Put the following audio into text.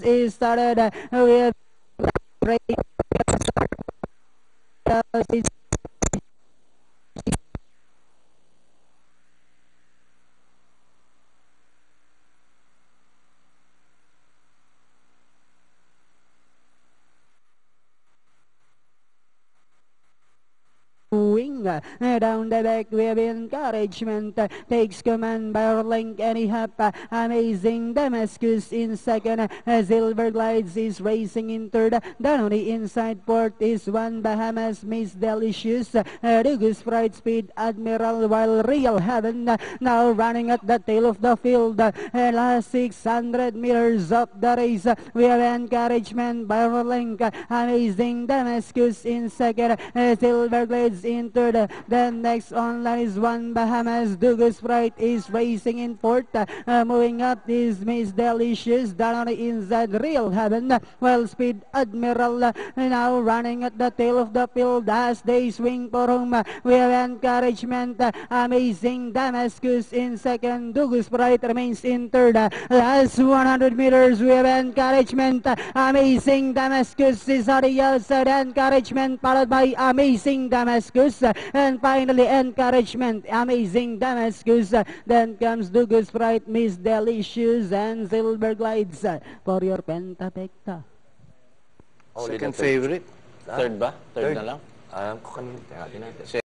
is started with wing down the back with encouragement takes command by Link and amazing Damascus in second. Silver Glides is racing in third. Down on the inside fourth is One Bahamas Miss Delicious, Dugus Pride Speed Admiral, while Real Heaven now running at the tail of the field. Last 600 meters of the race, we have encouragement by Link, amazing Damascus in second. Silver Glades in third. Then next on line is One Bahamas. Dugus Pride is racing in fourth. Moving up is Miss Delicious. Down on the inside, Real Heaven. Well, Speed Admiral now running at the tail of the field as they swing for home. We have encouragement. Amazing Damascus in second. Dugus Pride remains in third. Last 100 meters, we have encouragement. Amazing Damascus is on the outside. Encouragement followed by Amazing Damascus, and finally encouragement, Amazing Damascus. Then comes Dugus Pride, Miss Delicious, and Silver Glides for your Pentapecta. Second favorite. Third ba? Third na lang? Alam ko kanina.